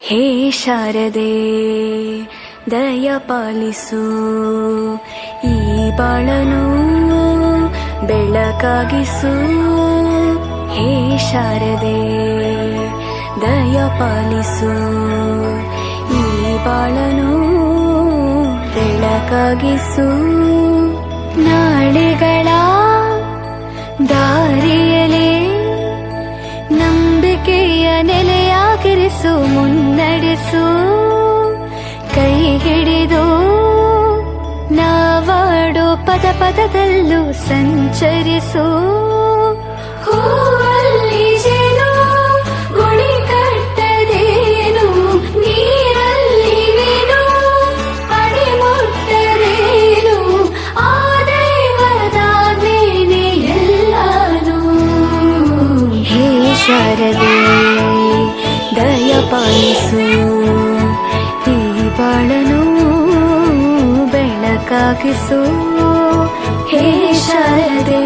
ಹೇ ಶಾರದೆ ದಯ ಪಾಲಿಸು, ಈ ಬಾಳನು ಬೆಳಕಾಗಿಸು. ಹೇ ಶಾರದೆ ದಯ ಪಾಲಿಸು, ಈ ಬಾಳನು ಬೆಳಕಾಗಿಸು. ನಾಳೆಗಳ ದಾರಿಯಲೇ ನಂಬಿಕೆಯ ನೆಲೆಯಾಗಿರಿಸು, ಮುನ್ನಡೆಸು. ಕೈ ಹಿಡಿದು ನಾವಾಡೋ ಪದ ಪದದಲ್ಲೂ ಸಂಚರಿಸು. ಹೂವಲ್ಲಿ ಜೇನು ಗುಳಿ ಕಟ್ಟದೇನು, ನೀರಲ್ಲಿ ಮೀನು ಅಡಿ ಮುಟ್ಟರೇನು, ಆ ದೈವದಾಜ್ಞೆನೇ ಎಲ್ಲಾನು. ಹೇ ಶಾರದೆ ದಯ ಪಾಲಿಸು, ಈ ಬಾಳನು ಬೆಳಕಾಗಿಸು. ಹೇ ಶಾರದೆ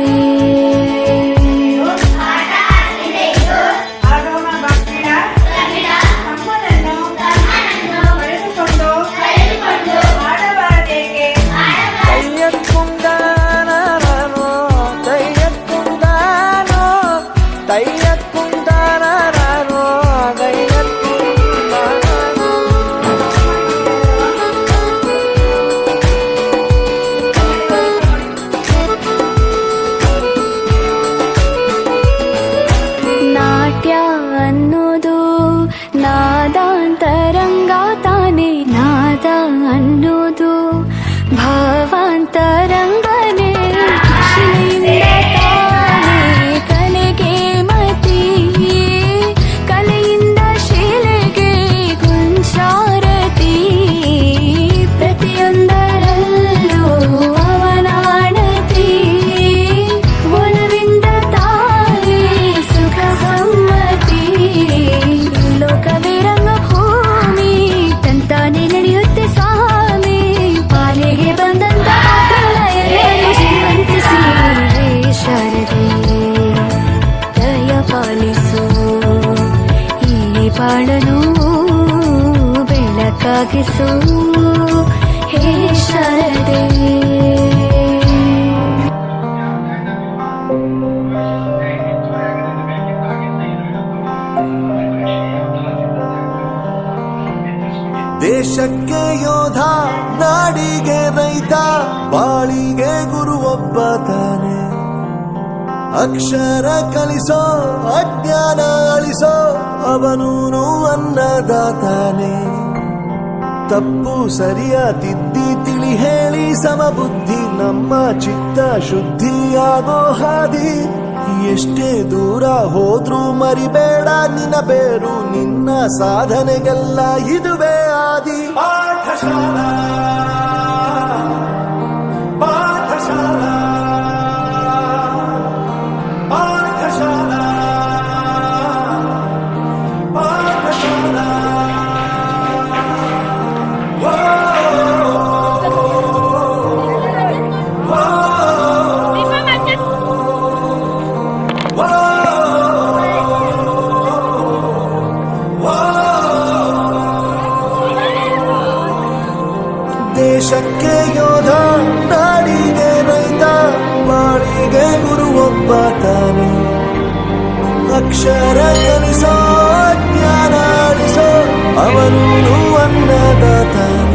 ಅನ್ನೋದು ನಾದಾಂತರಂಗ ತಾನೆ, ನಾದ ಅನ್ನೋದು ಭಾವಾಂತರಂಗನೇ. ಶಿಲೆಯಿಂದ ತಾನೇ ಕಲೆಗೆ ಮತಿ, ಕಲೆಯಿಂದ ಶಿಲೆಗೆ ಗುಂಚಾರತಿ. ಪ್ರತಿಯೊಂದರಲ್ಲೂ ಅವನಾಣತಿ, ಒಲವಿಂದ ತಾನೇ ಸುಖ ಸಮ್ಮತಿ. ಲೋಕವೇ ರಂಗಭೂಮಿ ತಂತಾನೆ ನಡೆಯುತ್ತೆ ಸ್ವಾಮಿ, ಪಾಲಿಗೆ ಬಂದಂತ ಜೀವಂತಿಸಿ. ಶಾರದೆ ದಯ ಪಾಲಿಸು, ಈ ಬಾಳನು ಬೆಳಕಾಗಿಸು. ಹೇ ಶಾರದೆ ದೇಶಕ್ಕೆ ಯೋಧ, ನಾಡಿಗೆ ರೈತ, ಬಾಳಿಗೆ ಗುರು ಒಬ್ಬ ತಾನೆ. ಅಕ್ಷರ ಕಲಿಸೋ ಅಜ್ಞಾನ ಅಳಿಸೋ ಅವನೂನು ಅನ್ನದಾತಾನೆ. ತಪ್ಪು ಸರಿಯ ತಿದ್ದಿ ತಿಳಿ ಹೇಳಿ ಸಮಬುದ್ಧಿ, ನಮ್ಮ ಚಿತ್ತ ಶುದ್ಧಿಯಾಗೋ ಹಾದಿ. ಎಷ್ಟೇ ದೂರ ಹೋದ್ರೂ ಮರಿಬೇಡ ನಿನ್ನ ಬೇರು, ನಿನ್ನ ಸಾಧನೆಗೆಲ್ಲ ಇದುವೇ ಆದಿ. ಪಾಠಶಾಲಾ ಪಾಠಶಾಲಾ ಪಾಠಶಾಲಾ ಪಾಠಶಾಲಾ. ದೇಶಕ್ಕೆ ಯೋಧ, ನಾಡಿಗೆ ರೈತ, ಬಾಳಿಗೆ ಗುರು ಒಬ್ಬ ತಾನೆ. ಅಕ್ಷರ ಕಲಿಸೋ ಜ್ಞಾನ ಅಳಿಸೋ ಅವನು ಅನ್ನದಾತಾನೆ.